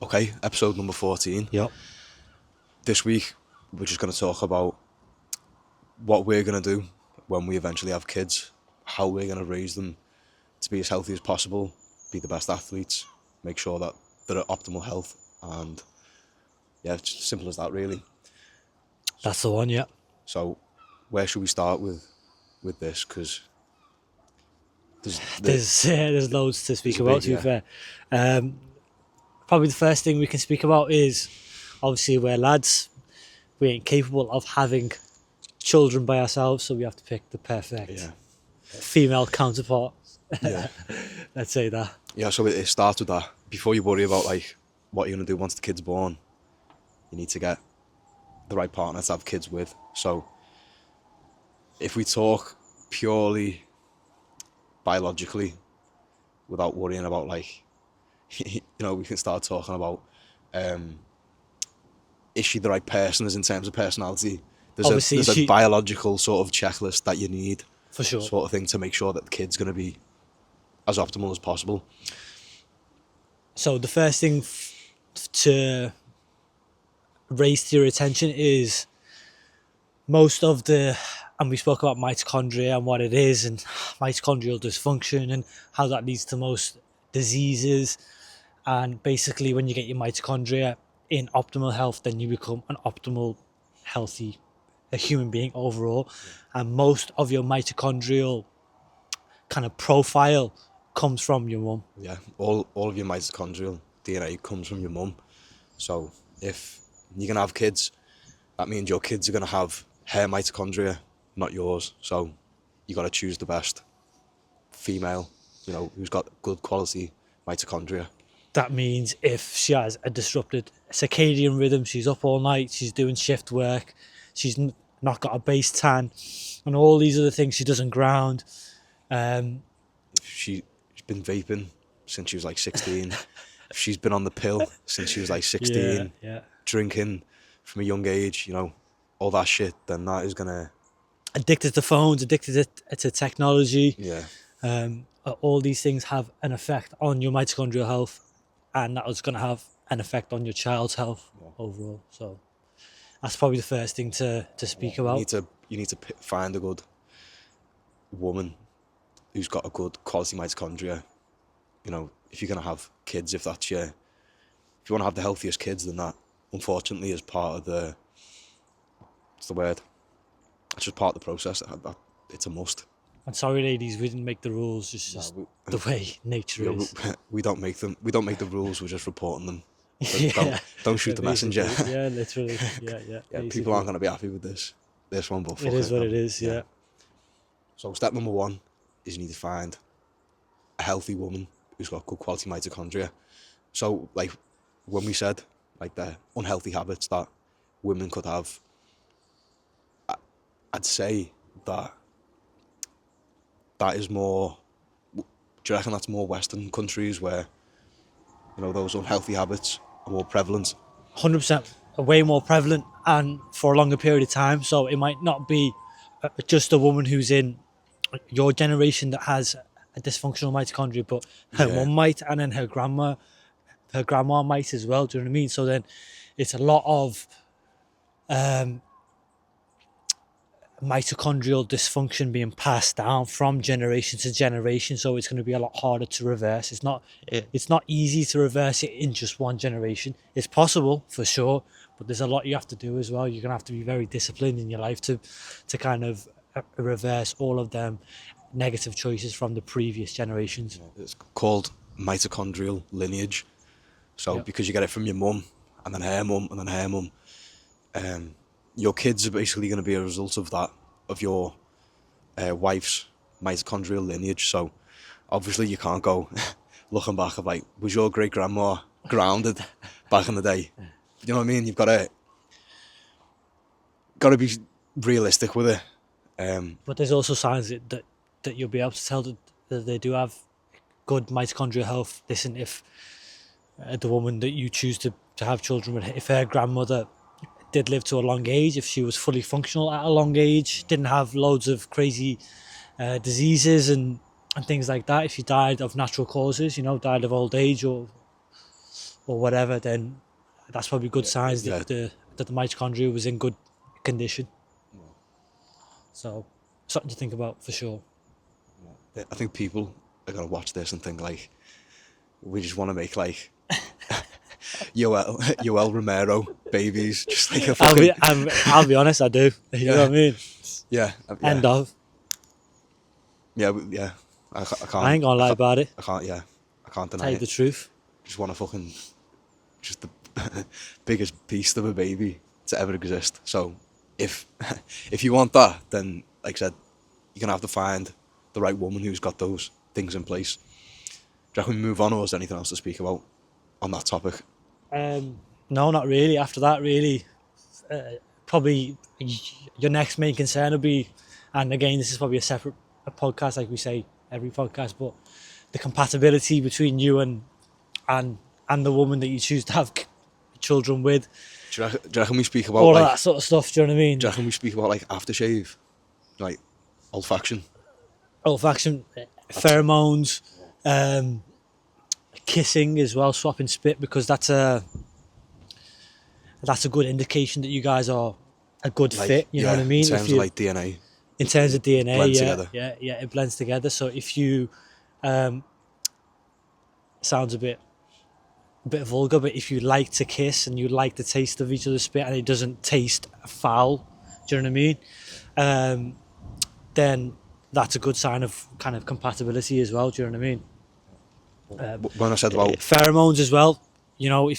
Okay, episode number 14. Yep. This week, we're just going to talk about what we're going to do when we eventually have kids, how we're going to raise them to be as healthy as possible, be the best athletes, make sure that they're at optimal health, and yeah, it's just as simple as that, really. That's the one, yeah. So, where should we start with this? Because There's loads to speak about, to be yeah. fair. Probably the first thing we can speak about is, obviously, we're lads. We ain't capable of having children by ourselves, so we have to pick the perfect female counterpart. Yeah. Let's say that. Yeah, so it starts with that. Before you worry about like what you're going to do once the kid's born, you need to get the right partner to have kids with. So if we talk purely biologically, without worrying about like, we can start talking about, is she the right person as in terms of personality? There's a biological sort of checklist that you need, for sure, sort of thing, to make sure that the kid's going to be as optimal as possible. So the first thing to raise to your attention is most of and we spoke about mitochondria and what it is, and mitochondrial dysfunction and how that leads to most diseases. And basically, when you get your mitochondria in optimal health, then you become an optimal, healthy, a human being overall. Yeah. And most of your mitochondrial kind of profile comes from your mum. Yeah, all of your mitochondrial DNA comes from your mum. So if you're going to have kids, that means your kids are going to have her mitochondria, not yours. So you got to choose the best female, who's got good quality mitochondria. That means if she has a disrupted circadian rhythm, she's up all night, she's doing shift work, she's not got a base tan, and all these other things she doesn't ground. She's been vaping since she was like 16. If she's been on the pill since she was like 16, drinking from a young age, all that shit, then that is gonna... Addicted to phones, addicted to technology. Yeah. All these things have an effect on your mitochondrial health, and that is going to have an effect on your child's health overall. So that's probably the first thing to speak about. You need to find a good woman who's got a good quality mitochondria. If you're going to have kids, if you want to have the healthiest kids, then that, unfortunately, is part of what's the word? It's just part of the process. It's a must. I'm sorry, ladies, we didn't make the rules. It's just the way nature is. We don't make them. We don't make the rules. We're just reporting them. So don't shoot the messenger. Yeah, literally. Yeah. People aren't going to be happy with this one, but it is what it is. Yeah. So step number 1 is you need to find a healthy woman who's got good quality mitochondria. So like when we said like the unhealthy habits that women could have, I'd say that is more... Do you reckon that's more Western countries where, those unhealthy habits are more prevalent? 100%, way more prevalent, and for a longer period of time. So it might not be just a woman who's in your generation that has a dysfunctional mitochondria, but her mum might, and then her grandma might as well. Do you know what I mean? So then it's a lot of mitochondrial dysfunction being passed down from generation to generation, so it's going to be a lot harder to reverse. It's not easy to reverse it in just one generation. It's possible for sure, but there's a lot you have to do as well. You're going to have to be very disciplined in your life to kind of reverse all of them negative choices from the previous generations. It's called mitochondrial lineage. So because you get it from your mum, and then her mum, and then her mum, your kids are basically going to be a result of that, of your wife's mitochondrial lineage. So obviously you can't go looking back of like, was your great grandma grounded back in the day? You know what I mean? You've got to be realistic with it. But there's also signs that you'll be able to tell that they do have good mitochondrial health. Listen, if the woman that you choose to have children with, if her grandmother did live to a long age, if she was fully functional at a long age, didn't have loads of crazy diseases and things like that, if she died of natural causes, died of old age or or whatever, then that's probably good signs that the mitochondria was in good condition. So something to think about for sure. I think people are gonna watch this and think like, we just want to make like Yoel Romero babies, just like a fucking I'll be honest, I do. You know what I mean? yeah. End of. Yeah. I can't. I ain't gonna lie about it. I can't. Yeah, I can't deny Tell you it. the truth. Just want to fucking just the biggest beast of a baby to ever exist. So if you want that, then like I said, you're gonna have to find the right woman who's got those things in place. Do you reckon we move on, or is there anything else to speak about on that topic? No, not really. After that, really, probably your next main concern will be, and again, this is probably a separate podcast, like we say every podcast, but the compatibility between you and the woman that you choose to have children with. Do you reckon we speak about all like, of that sort of stuff? Do you know what I mean? Do you reckon we speak about like aftershave, like olfaction? Olfaction, pheromones, kissing as well, swapping spit, because that's a good indication that you guys are a good fit. You know what I mean? In terms of like DNA. In terms of DNA, blends together. Yeah, it blends together. So if you, sounds a bit vulgar, but if you like to kiss and you like the taste of each other's spit and it doesn't taste foul, do you know what I mean? Then that's a good sign of kind of compatibility as well. Do you know what I mean? When I said about pheromones as well, you know,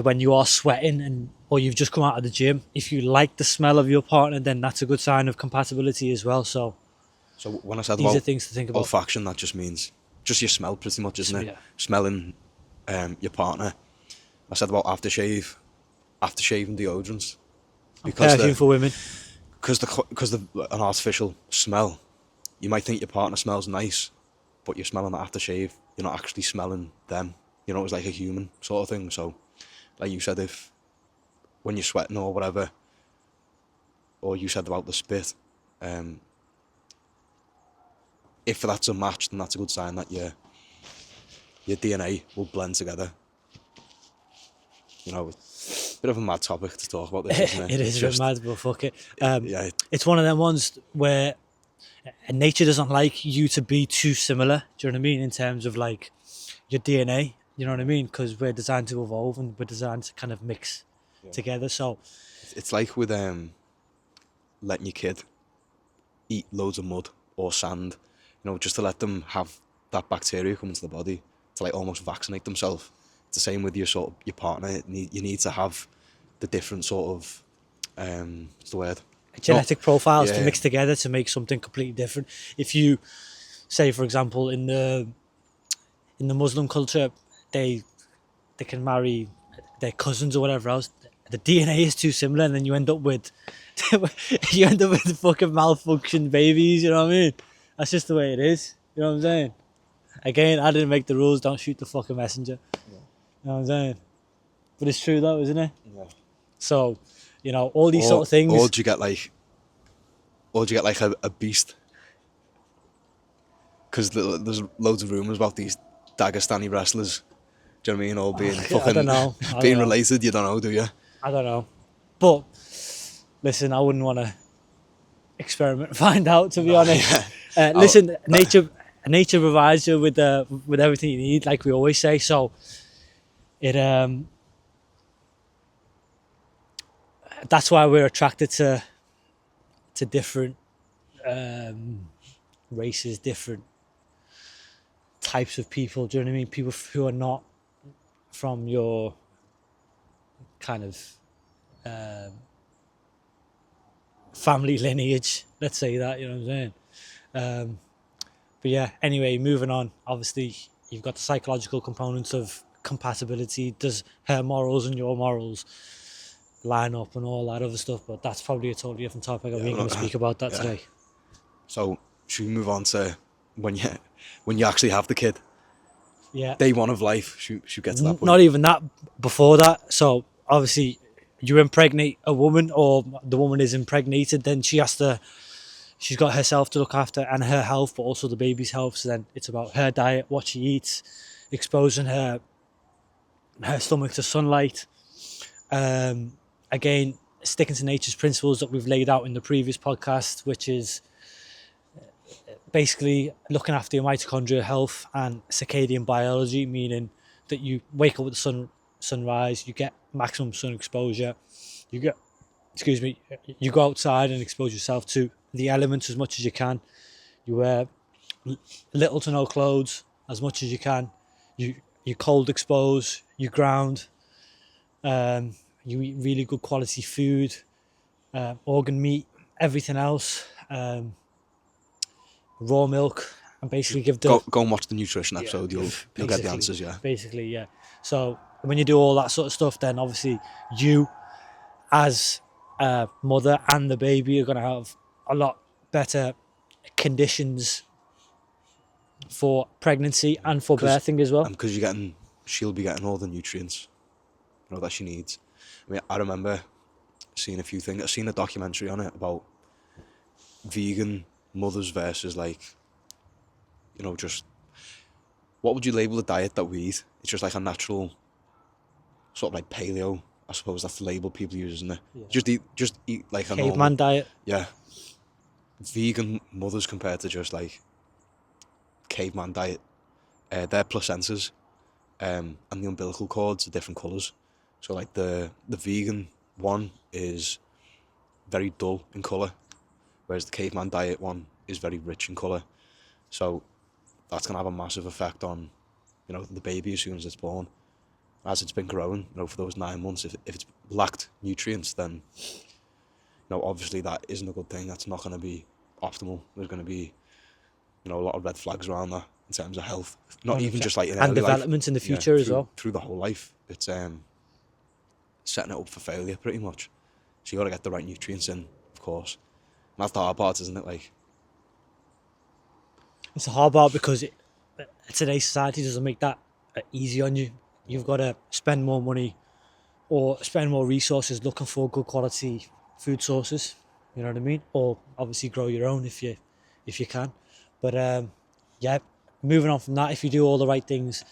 when you are sweating or you've just come out of the gym, if you like the smell of your partner, then that's a good sign of compatibility as well. So when I said these about are things to think about. olfaction, that just means just your smell, pretty much, isn't it? Yeah. Smelling your partner. I said about aftershave and deodorants, because perfume for women. Because an artificial smell, you might think your partner smells nice, but you're smelling the aftershave. You're not actually smelling them. You know, it's like a human sort of thing. So, like you said, if when you're sweating or whatever, or you said about the spit, if that's a match, then that's a good sign that your DNA will blend together. You know, it's a bit of a mad topic to talk about this, isn't it? It is a bit mad, but fuck it. Yeah. It's one of them ones where nature doesn't like you to be too similar. Do you know what I mean? In terms of like your DNA, you know what I mean? Because we're designed to evolve and we're designed to kind of mix together. So it's like with letting your kid eat loads of mud or sand, you know, just to let them have that bacteria come into the body to like almost vaccinate themselves. It's the same with your partner. You need to have the different sort of what's the word? Genetic profiles to mix together to make something completely different. If you say, for example, in the Muslim culture, they can marry their cousins or whatever else. The DNA is too similar, and then you end up with fucking malfunctioned babies. You know what I mean? That's just the way it is. You know what I'm saying? Again, I didn't make the rules. Don't shoot the fucking messenger. Yeah. You know what I'm saying? But it's true though, isn't it? Yeah. So, you know, all these sort of things. Or do you get like a beast? Because there's loads of rumours about these Dagestani wrestlers. Do you know what I mean? All being fucking being related. You don't know, do you? I don't know. But listen, I wouldn't want to experiment and find out, to be honest. Yeah. Listen, nature provides you with everything you need, like we always say. So it that's why we're attracted to different races, different types of people. Do you know what I mean? People who are not from your kind of family lineage, let's say that, you know what I'm saying? But yeah, anyway, moving on. Obviously, you've got the psychological components of compatibility. Does her morals and your morals line up and all that other stuff? But that's probably a totally different topic. We ain't going to speak about that today. So, should we move on to when you actually have the kid? Yeah. Day one of life. Should get to that point. Not even that. Before that. So, obviously, you impregnate a woman, or the woman is impregnated, then she's got herself to look after and her health, but also the baby's health. So then it's about her diet, what she eats, exposing her her stomach to sunlight. Again, sticking to nature's principles that we've laid out in the previous podcast, which is basically looking after your mitochondrial health and circadian biology, meaning that you wake up with the sunrise, you get maximum sun exposure, you get, you go outside and expose yourself to the elements as much as you can. You wear little to no clothes as much as you can. You cold expose, you ground, you eat really good quality food, organ meat, everything else, raw milk, and basically give the Go and watch the nutrition episode. You'll get the answers. Yeah. Basically, yeah. So when you do all that sort of stuff, then obviously you, as a mother and the baby, are going to have a lot better conditions for pregnancy and for birthing as well. Because she'll be getting all the nutrients, that she needs. I mean, I remember seeing a few things. I've seen a documentary on it about vegan mothers versus just what would you label the diet that we eat? It's just like a natural sort of like paleo. I suppose that's the label people use, isn't it? Yeah. Just eat like a caveman normal diet. Yeah. Vegan mothers compared to just like caveman diet, their placentas and the umbilical cords are different colours. So like the vegan one is very dull in colour, whereas the caveman diet one is very rich in colour. So that's going to have a massive effect on, the baby as soon as it's born. As it's been growing, for those 9 months, if it's lacked nutrients, then, obviously that isn't a good thing. That's not going to be optimal. There's going to be, a lot of red flags around that in terms of health. Not even just like in and early development life. In the future as well. Through the whole life. It's setting it up for failure pretty much. So you got to get the right nutrients in, of course. And that's the hard part, isn't it? Like, it's a hard part because today's society doesn't make that easy on you. You've got to spend more money or spend more resources looking for good quality food sources. You know what I mean? Or obviously grow your own if you can. But moving on from that, if you do all the right things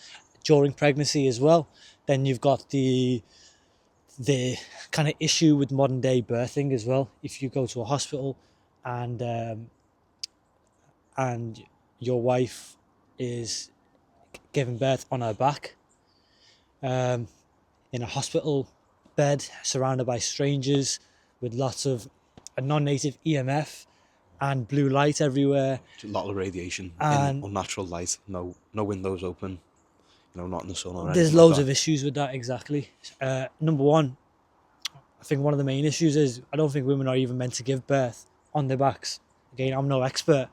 during pregnancy as well, then you've got the kind of issue with modern day birthing as well. If you go to a hospital and your wife is giving birth on her back, in a hospital bed, surrounded by strangers, with lots of a non-native EMF and blue light everywhere. A lot of radiation and unnatural light. No windows open. Not in the sun or anything. There's loads of issues with that. Exactly. Number one, I think one of the main issues is I don't think women are even meant to give birth on their backs. Again, I'm no expert,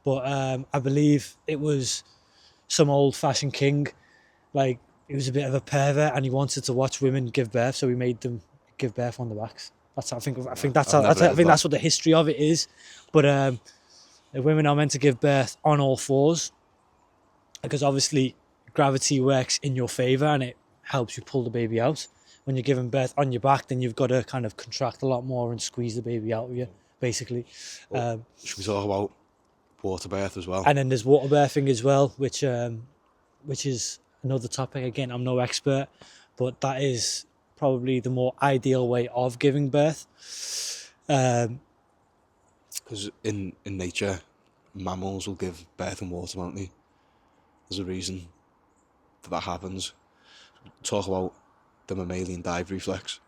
but I believe it was some old-fashioned king, like he was a bit of a pervert and he wanted to watch women give birth, so he made them give birth on the backs. I think that's what the history of it is. But women are meant to give birth on all fours because obviously gravity works in your favour and it helps you pull the baby out. When you're giving birth on your back, then you've got to kind of contract a lot more and squeeze the baby out of you, basically. Should we talk about water birth as well? And then there's water birthing as well, which is another topic. Again, I'm no expert, but that is probably the more ideal way of giving birth. Because in nature, mammals will give birth in water, won't they? There's a reason that happens. Talk about the mammalian dive reflex.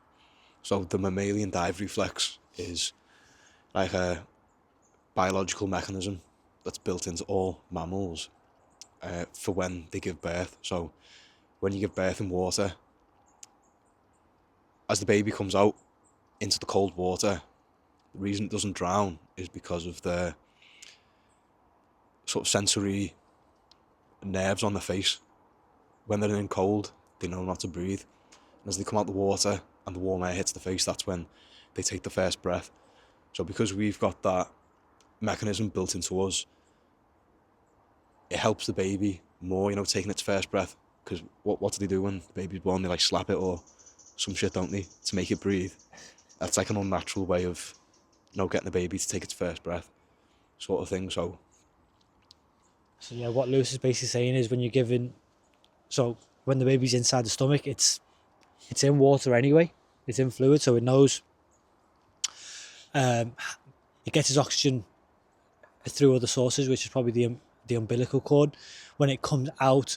So the mammalian dive reflex is like a biological mechanism that's built into all mammals for when they give birth. So when you give birth in water, as the baby comes out into the cold water, the reason it doesn't drown is because of the sort of sensory nerves on the face. When they're in cold, they know not to breathe. And as they come out the water and the warm air hits the face, that's when they take the first breath. So because we've got that mechanism built into us, it helps the baby more, taking its first breath. Because what do they do when the baby's born? They like slap it or some shit, don't they, to make it breathe. That's like an unnatural way of, getting the baby to take its first breath, sort of thing. So yeah, what Lewis is basically saying is when when the baby's inside the stomach, it's in water anyway. It's in fluid, so it knows. It gets its oxygen through other sources, which is probably the umbilical cord. When it comes out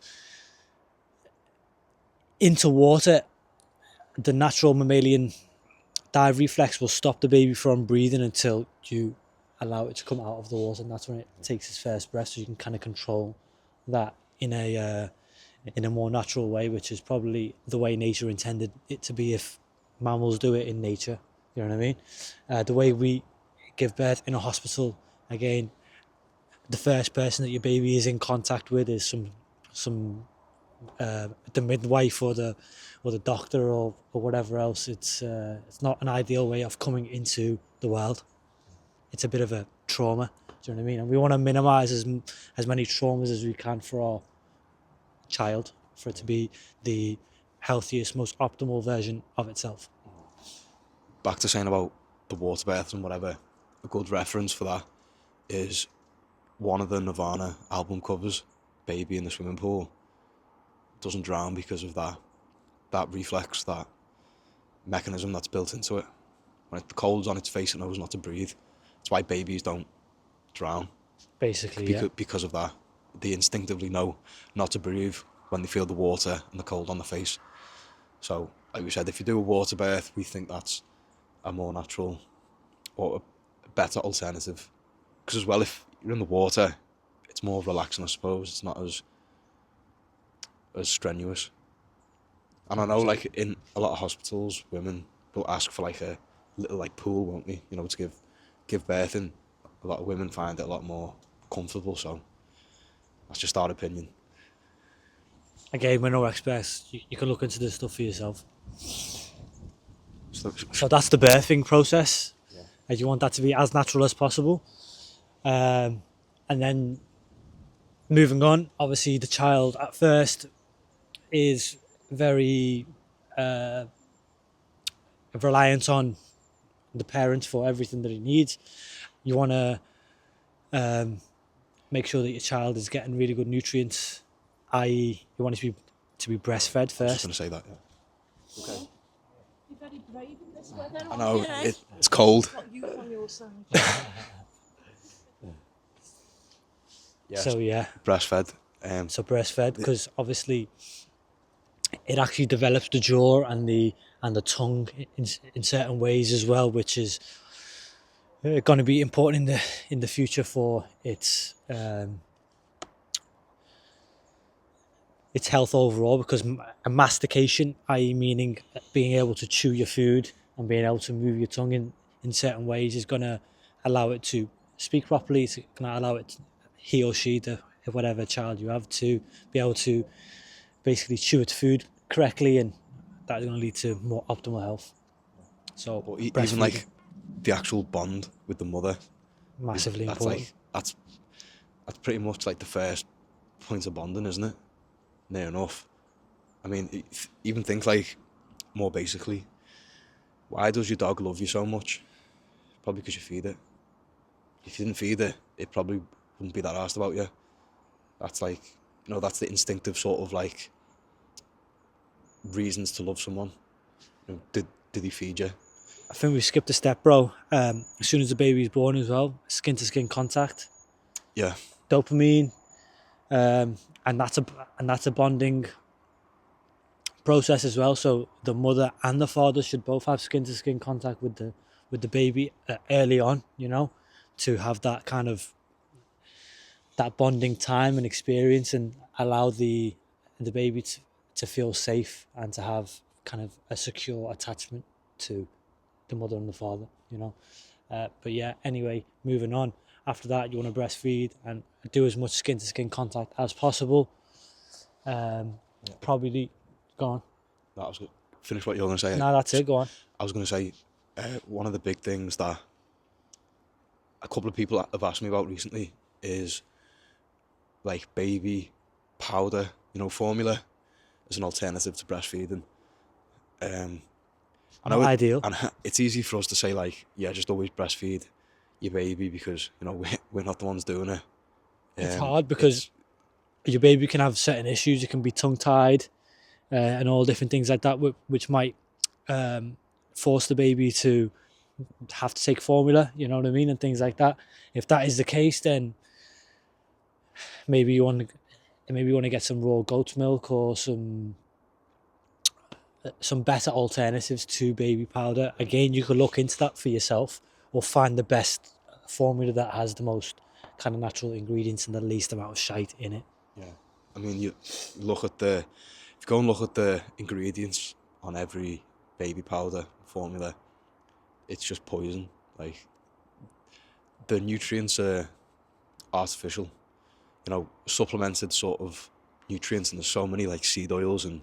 into water, the natural mammalian dive reflex will stop the baby from breathing until you allow it to come out of the water, and that's when it takes its first breath. So you can kind of control that in a more natural way, which is probably the way nature intended it to be if mammals do it in nature. You know what I mean? The way we give birth in a hospital, again, the first person that your baby is in contact with is some the midwife or the doctor or whatever else. It's not an ideal way of coming into the world. It's a bit of a trauma. Do you know what I mean? And we want to minimise as many traumas as we can for our child, for it to be the healthiest, most optimal version of itself. Back to saying about the water baths and whatever, a good reference for that is one of the Nirvana album covers, Baby in the Swimming Pool, doesn't drown because of that reflex, that mechanism that's built into it. When the cold's on its face, it knows not to breathe. That's why babies don't drown. Basically, because of that. They instinctively know not to breathe when they feel the water and the cold on the face. So, like we said, if you do a water bath, we think that's a more natural or a better alternative. Because as well, if you're in the water, it's more relaxing, I suppose. It's not as strenuous. And I know, like, in a lot of hospitals, women will ask for like a little like pool, won't they? You know, to give birth in. A lot of women find it a lot more comfortable. So that's just our opinion. again, we're no experts. You can look into this stuff for yourself. So that's the birthing process. Yeah. And you want that to be as natural as possible. And then moving on, obviously the child at first is very reliant on the parent for everything that he needs. You want to make sure that your child is getting really good nutrients, i.e. you want it to be breastfed first. I was just going to say that, yeah. Okay. You're very brave in this weather. I know, it's cold. Got you on your side. Yes. So yeah, Breastfed. so breastfed, because obviously it actually develops the jaw and the tongue in certain ways as well, which is going to be important in the future for its health overall, because a mastication, i.e. meaning being able to chew your food and being able to move your tongue in certain ways, is going to allow it to speak properly. It's going to allow it, he or she, whatever child you have, to be able to basically chew its food correctly, and that's going to lead to more optimal health. So But even like the actual bond with the mother, massively that's important. like that's pretty much like the first point of bonding, isn't it? Near enough. I mean, even think like more basically, why does your dog love you so much? Probably because you feed it. If you didn't feed it, it probably wouldn't be that arsed about you. That's like, you know, that's the instinctive sort of like reasons to love someone. You know, did he feed you? I think we skipped a step, bro. As soon as the baby's born as well, skin to skin contact, Yeah. dopamine, and that's a bonding process as well. So the mother and the father should both have skin to skin contact with the baby early on, you know, to have that kind of that bonding time and experience, and allow the baby to feel safe and to have kind of a secure attachment to the mother and the father, you know. But yeah, anyway, moving on. After that, you want to breastfeed and do as much skin to skin contact as possible. Probably, go on. That was good. Finish what you were going to say. No, that's it. Go on. I was going to say, one of the big things that a couple of people have asked me about recently is like baby powder, you know, formula as an alternative to breastfeeding. I know Not ideal. and it's easy for us to say like, yeah, just always breastfeed your baby because, you know, we're not the ones doing it. It's hard because your baby can have certain issues. It can be tongue-tied. and all different things like that, which might force the baby to have to take formula, you know what I mean, and things like that. If that is the case, then maybe you want to get some raw goat's milk or some better alternatives to baby powder. Again, you could look into that for yourself, or find the best formula that has the most kind of natural ingredients and the least amount of shite in it. Yeah, I mean, you look at if you go and look at the ingredients on every baby powder formula, it's just poison. Like, the nutrients are artificial, supplemented sort of nutrients, and there's so many like seed oils and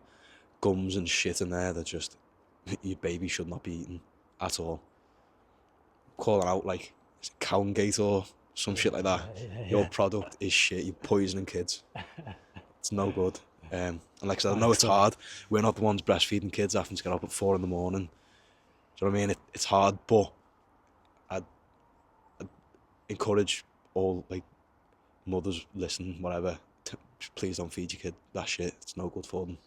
gums and shit in there that just your baby should not be eating at all. Calling out like, is it Cowgate or some shit like that? Your product is shit. You're poisoning kids. It's no good. And like I said, I know it's hard. We're not the ones breastfeeding kids having to get up at 4 a.m. Do you know what I mean? It's hard, but I'd encourage all like mothers listening, whatever, please don't feed your kid that shit. It's no good for them.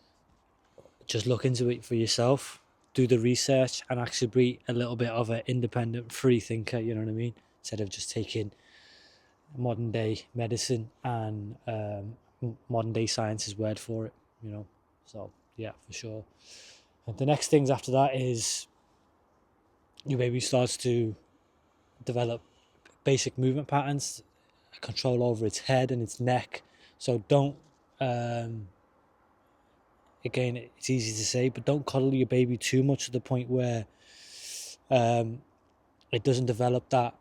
Just look into it for yourself, do the research, and actually be a little bit of an independent free thinker, you know what I mean, instead of just taking modern day medicine and modern day science's word for it, so yeah, for sure. And the next things after that is your baby starts to develop basic movement patterns, control over its head and its neck. So don't again, it's easy to say, but don't coddle your baby too much to the point where it doesn't develop that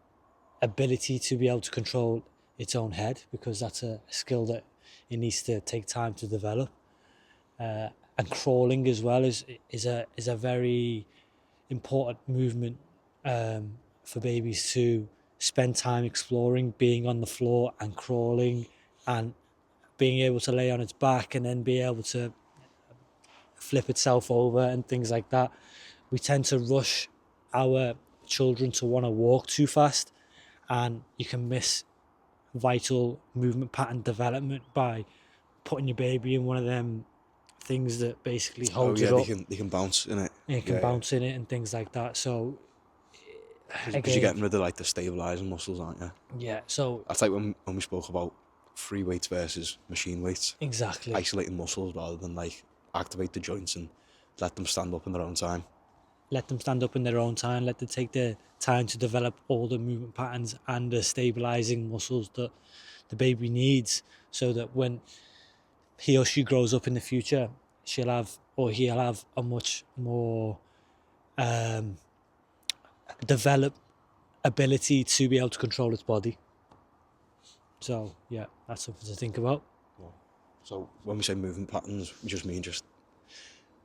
ability to be able to control its own head, because that's a skill that it needs to take time to develop. And crawling as well is a very important movement for babies to spend time exploring, being on the floor and crawling, and being able to lay on its back and then be able to flip itself over and things like that. We tend to rush our children to want to walk too fast, and you can miss vital movement pattern development by putting your baby in one of them things that basically holds it up. They can bounce in it. It can bounce in it and things like that. So because you're getting rid of like the stabilizing muscles, aren't you? Yeah. So that's like when we spoke about free weights versus machine weights. Exactly. Isolating muscles rather than like activate the joints and let them stand up in their own time. Let them stand up in their own time. Let them take their time to develop all the movement patterns and the stabilizing muscles that the baby needs, so that when he or she grows up in the future, he'll have a much more developed ability to be able to control its body. So yeah, that's something to think about. Yeah. So when we say movement patterns, we just mean just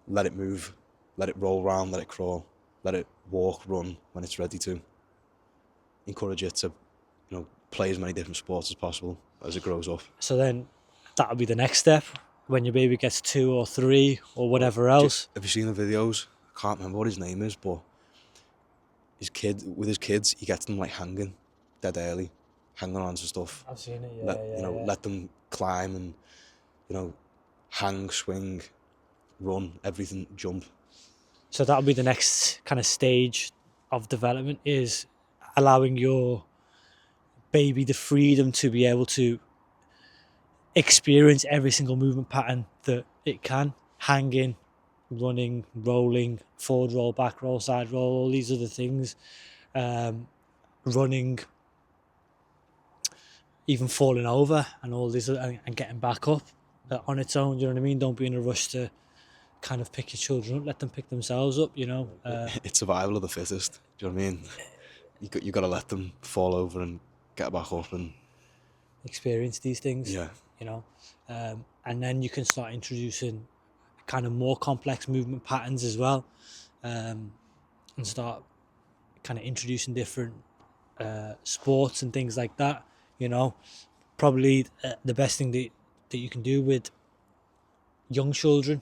let it move, let it roll around, let it crawl, let it walk, run when it's ready to. Encourage it to, play as many different sports as possible as it grows up. So then that'll be the next step when your baby gets 2 or 3 or whatever else. Have you seen the videos? I can't remember what his name is, but his kids, he gets them like hanging dead early, hanging on to stuff. I've seen it, yeah. Let them climb and, hang, swing, run, everything, jump. So that'll be the next kind of stage of development, is allowing your baby the freedom to be able to experience every single movement pattern that it can. Hanging, running, rolling, forward roll, back roll, side roll, all these other things. Running, even falling over and all this, and getting back up on its own, you know what I mean? Don't be in a rush to kind of pick your children up. Let them pick themselves up, It's survival of the fittest, do you know what I mean? You got to let them fall over and get back up and experience these things. Yeah. And then you can start introducing kind of more complex movement patterns as well, and start kind of introducing different sports and things like that. Probably the best thing that you can do with young children,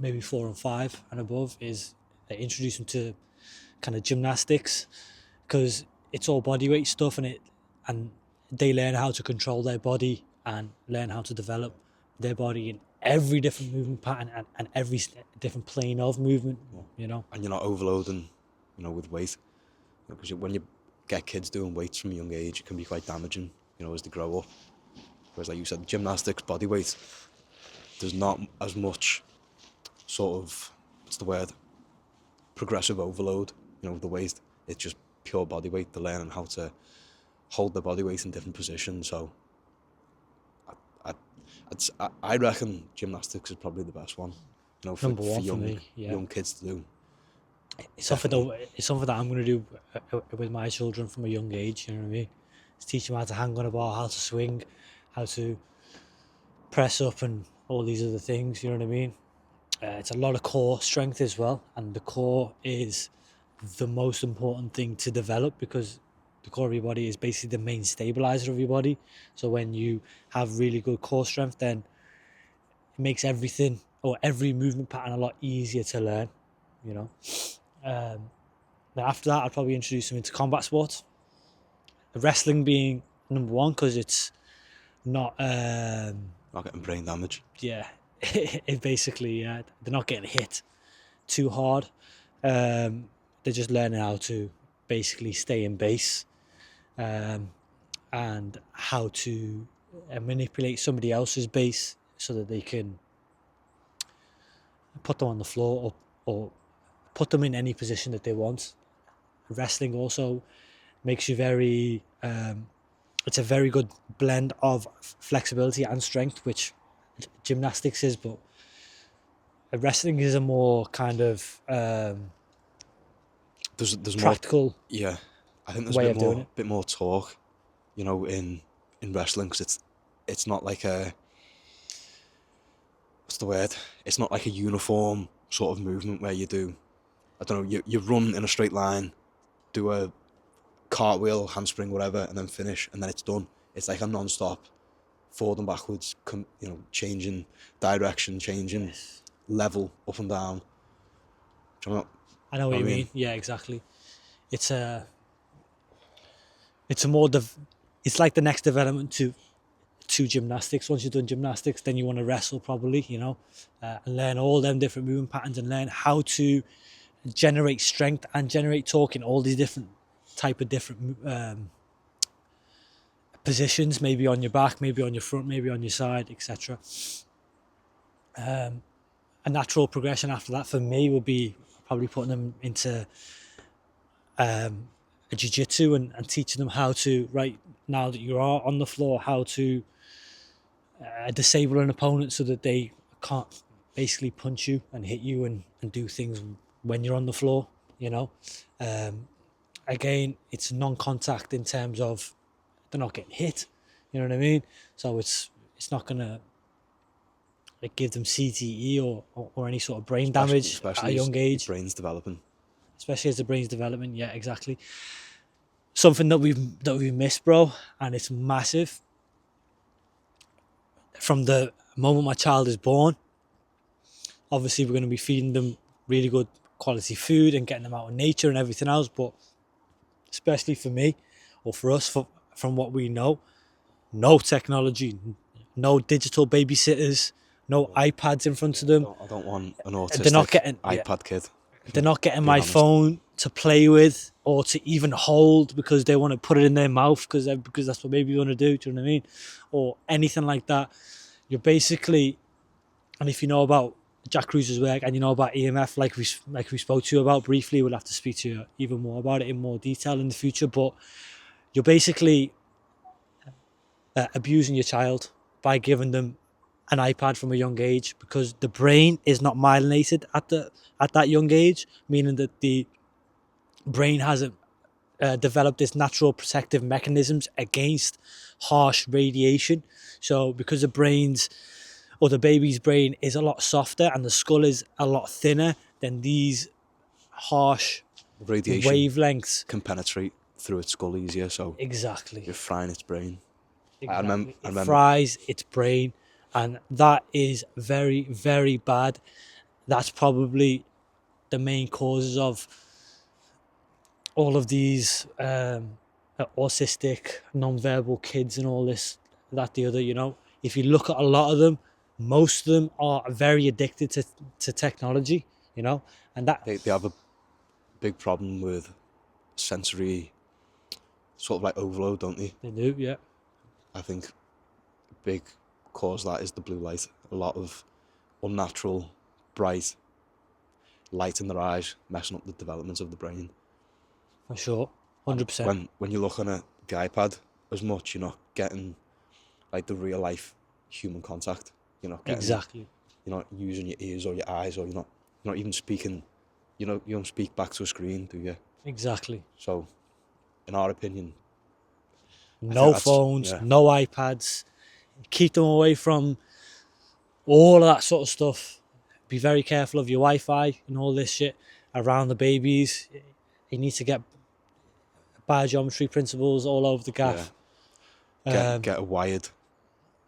maybe 4 and 5 and above, is introduce them to kind of gymnastics, because it's all body weight stuff, and they learn how to control their body and learn how to develop their body in every different movement pattern and every different plane of movement, And you're not overloading, with weight. Because when you get kids doing weights from a young age, it can be quite damaging, as they grow up. Whereas, like you said, gymnastics, body weight, there's not as much sort of, what's the word, progressive overload, with the weight. It's just pure body weight. They're learning how to hold their body weight in different positions. So I reckon gymnastics is probably the best one, for, Number one for young, for me, yeah. young kids to do. It's something that I'm going to do with my children from a young age, you know what I mean? It's teach them how to hang on a bar, how to swing, how to press up and all these other things, you know what I mean? It's a lot of core strength as well, and the core is the most important thing to develop, because the core of your body is basically the main stabilizer of your body. So when you have really good core strength, then it makes everything or every movement pattern a lot easier to learn, Then after that, I'd probably introduce them into combat sports. Wrestling being number one, because it's not Not getting brain damage. it basically they're not getting hit too hard. They're just learning how to basically stay in base, and how to manipulate somebody else's base so that they can put them on the floor or put them in any position that they want. Wrestling also makes you very it's a very good blend of flexibility and strength, which gymnastics is, but wrestling is a more kind of There's practical more, yeah. I think there's way a of doing it. bit more talk, in wrestling, because it's not like a, what's the word? It's not like a uniform sort of movement where you do, I don't know, you run in a straight line, do a cartwheel, handspring, whatever, and then finish, and then it's done. It's like a non-stop forward and backwards, changing direction, changing level up and down. Do you know I know what you mean. Yeah, exactly. It's it's like the next development to gymnastics. Once you've done gymnastics, then you want to wrestle probably, and learn all them different movement patterns and learn how to generate strength and generate torque in all these different positions, maybe on your back, maybe on your front, maybe on your side, etc. A natural progression after that for me would be probably putting them into a jiu-jitsu and teaching them how to, right now that you are on the floor, how to disable an opponent so that they can't basically punch you and hit you and do things when you're on the floor, again, it's non-contact in terms of they're not getting hit, you know what I mean? So it's not gonna give them CTE or any sort of brain damage at a young age. Brain's developing. Especially as the brain's developing, yeah, exactly. Something that we've missed, bro, and it's massive. From the moment my child is born, obviously we're going to be feeding them really good quality food and getting them out in nature and everything else, but especially for me, or for us, from what we know, no technology, no digital babysitters, no iPads in front of them. I don't want an autistic iPad kid. They're not getting my phone to play with or to even hold because they want to put it in their mouth because that's what babies want to do. Do you know what I mean? Or anything like that. You're basically, and if you know about Jack Cruiser's work and you know about EMF, like we spoke to you about briefly, we'll have to speak to you even more about it in more detail in the future. But you're basically abusing your child by giving them an iPad from a young age, because the brain is not myelinated at that young age, meaning that the brain hasn't developed its natural protective mechanisms against harsh radiation. So because the baby's brain is a lot softer and the skull is a lot thinner, then these harsh radiation wavelengths can penetrate through its skull easier. So exactly you're frying its brain. Exactly. I remember. It fries its brain, and that is very, very bad. That's probably the main causes of all of these autistic, non-verbal kids and all this, that, the other, If you look at a lot of them, most of them are very addicted to technology, you know, and that They have a big problem with sensory sort of like overload, don't they? they do, yeah. I think a big cause of that is the blue light. A lot of unnatural, bright light in their eyes, messing up the development of the brain. For sure, 100%. When you're looking at the iPad as much, you're not getting like the real life human contact. You're not getting, Exactly. you're not using your ears or your eyes, or you're not even speaking. You don't speak back to a screen, do you? Exactly. So, in our opinion, No that's- phones, yeah. no iPads. Keep them away from all of that sort of stuff. Be very careful of your Wi-Fi and all this shit around the babies. You need to get biogeometry principles all over the gaff. get a wired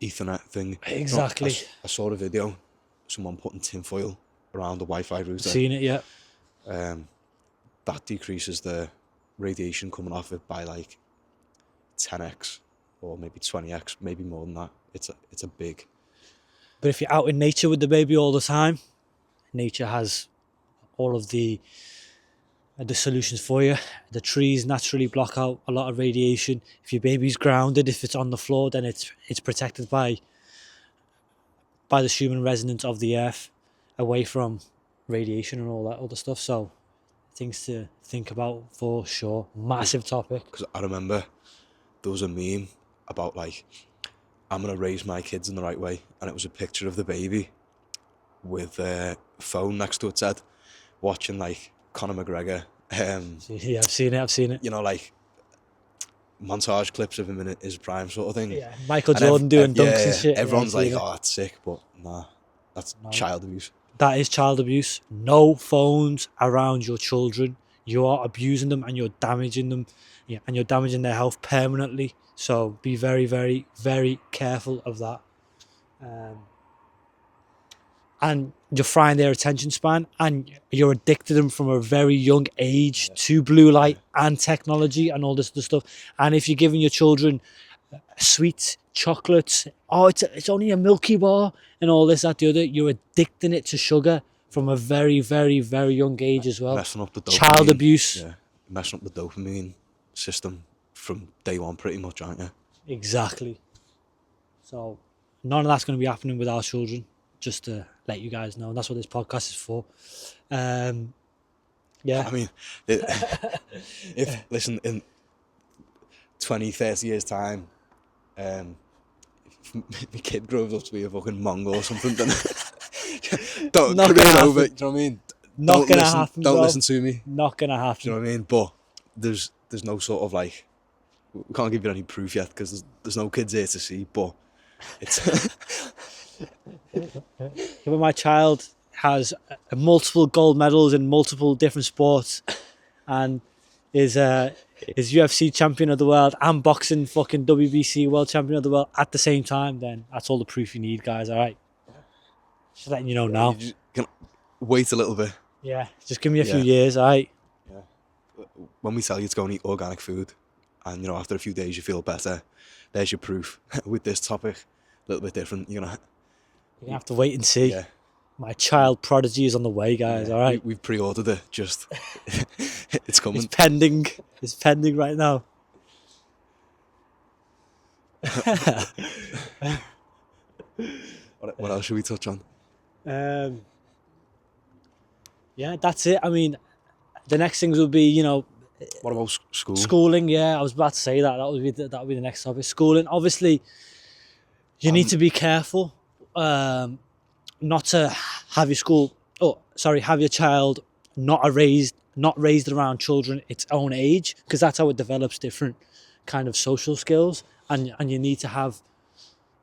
Ethernet thing. Exactly. I saw a video, someone putting tinfoil around the Wi-Fi router. Seen it yet? That decreases the radiation coming off it by like 10x or maybe 20x, maybe more than that. It's a big. But if you're out in nature with the baby all the time, nature has all of the solutions for you. The trees naturally block out a lot of radiation. If your baby's grounded, if it's on the floor, then it's protected by the human resonance of the earth, away from radiation and all that other stuff. So things to think about for sure. Massive topic. Because I remember there was a meme about like, I'm gonna raise my kids in the right way, and it was a picture of the baby with a phone next to its head, watching like Conor McGregor. Yeah, I've seen it. You know, like montage clips of him in his prime sort of thing. Yeah, Michael And Jordan doing dunks and shit. Everyone's Yeah, I've like, seen it. oh, that's sick, but nah, that's child abuse. That is child abuse. No phones around your children. You are abusing them and you're damaging them. Yeah, and you're damaging their health permanently. So be very, very, very careful of that. And you're frying their attention span, and you're addicting them from a very young age to blue light and technology and all this other stuff. And if you're giving your children sweets, chocolates, it's only a Milky Bar and all this, that, the other, you're addicting it to sugar from a very, very, very young age as well. Messing up the dopamine. Child abuse. Yeah, messing up the dopamine system from day one, pretty much, aren't you? Exactly. So none of that's going to be happening with our children, just to let you guys know. And that's what this podcast is for. Yeah. I mean, listen, in 20, 30 years' time, if my kid grows up to be a fucking Mongol or something, then don't Not career gonna over. happen. Do you know what I mean? Not Don't gonna listen, happen, Don't bro. listen to me. Not going to happen. Do you know what I mean? But there's no sort of like, we can't give you any proof yet because there's no kids here to see. But it's When my child has multiple gold medals in multiple different sports and is UFC champion of the world and boxing fucking WBC world champion of the world at the same time, then that's all the proof you need, guys. All right, just letting you know now. you just can wait a little bit. Yeah, just give me a few Yeah. years. All right. When we tell you to go and eat organic food, and after a few days you feel better, there's your proof. With this topic, a little bit different. You're gonna have to wait and see. Yeah. My child Prodigy is on the way, guys. Yeah, all right. we've pre-ordered it. Just it's coming. It's pending. It's pending right now. What else should we touch on? Yeah, that's it. I mean, the next things would be, What about school? schooling. Yeah, I was about to say that. That would be the next topic. Schooling. Obviously, you need to be careful, not to have have your child not raised around children its own age, because that's how it develops different kind of social skills, and you need to have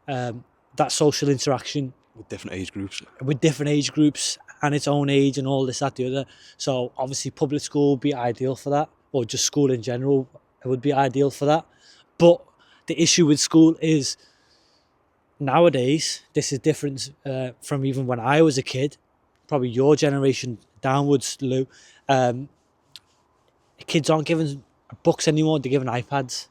that social interaction With different age groups. with different age groups and its own age and all this, that, the other. So obviously public school would be ideal for that, or just school in general would be ideal for that. But the issue with school is nowadays, this is different from even when I was a kid, probably your generation downwards, Lou. Kids aren't given books anymore, they're given iPads,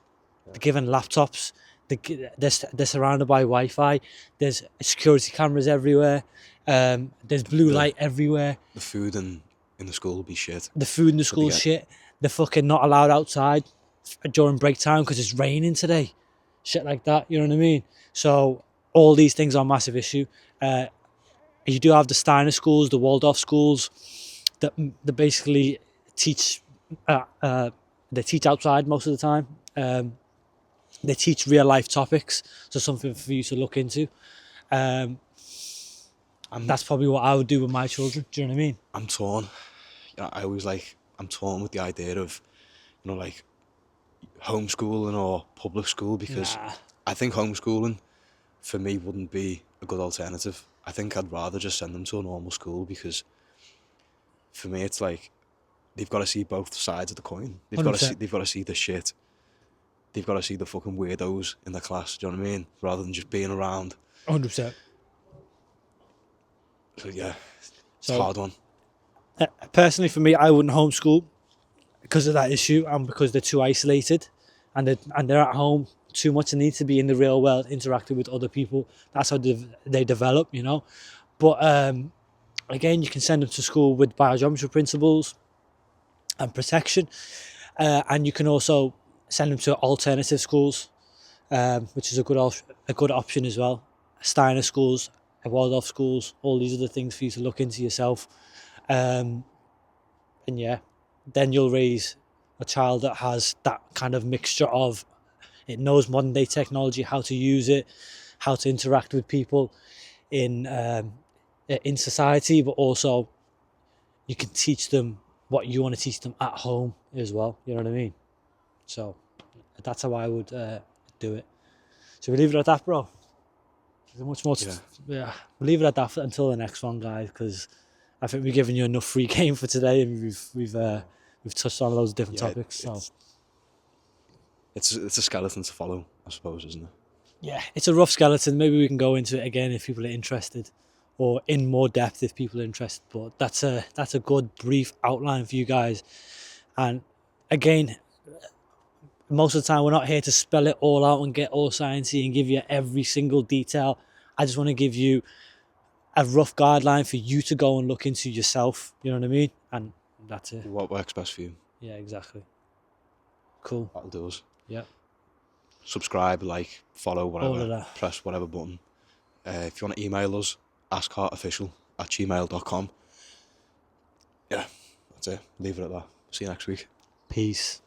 they're given laptops, they're surrounded by Wi-Fi. There's security cameras everywhere. There's blue light everywhere. The food in the school will be shit. The food in the So they school get- shit. They're fucking not allowed outside during break time because it's raining today. Shit like that. You know what I mean? So all these things are a massive issue. You do have the Steiner schools, the Waldorf schools, that basically teach. They teach outside most of the time. They teach real life topics, so something for you to look into. That's probably what I would do with my children. Do you know what I mean? I'm torn. You know, I'm torn with the idea of, you know, like homeschooling or public school, because Nah. I think homeschooling for me wouldn't be a good alternative. I think I'd rather just send them to a normal school, because for me it's like they've got to see both sides of the coin. They've got to 100%. see the shit. They've got to see the fucking weirdos in the class. Do you know what I mean? Rather than just being around. 100%. So yeah, it's So- a hard one. Personally, for me, I wouldn't homeschool because of that issue and because they're too isolated and they're at home too much and need to be in the real world interacting with other people. That's how they develop, you know. But again, you can send them to school with biogeometry principles and protection, and you can also send them to alternative schools, which is a good option as well. Steiner schools, Waldorf schools, all these other things for you to look into yourself. And yeah, then you'll raise a child that has that kind of mixture of, it knows modern day technology, how to use it, how to interact with people in society, but also you can teach them what you want to teach them at home as well. You know what I mean? So that's how I would do it. So we leave it at that, bro. There's much more. Yeah, we'll leave it at that until the next one, guys, because I think we've given you enough free game for today, and we've touched on loads of different topics. So It's a skeleton to follow, I suppose, isn't it? yeah, it's a rough skeleton. Maybe we can go into it again if people are interested, or in more depth if people are interested. But that's a good brief outline for you guys. And again, most of the time we're not here to spell it all out and get all sciencey and give you every single detail. I just want to give you a rough guideline for you to go and look into yourself. You know what I mean? And that's it. What works best for you? Yeah, exactly. Cool. That'll do us. Yeah. Subscribe, like, follow, All of whatever. that. Press whatever button. If you want to email us, askheartofficial@gmail.com. Yeah, that's it. Leave it at that. See you next week. Peace.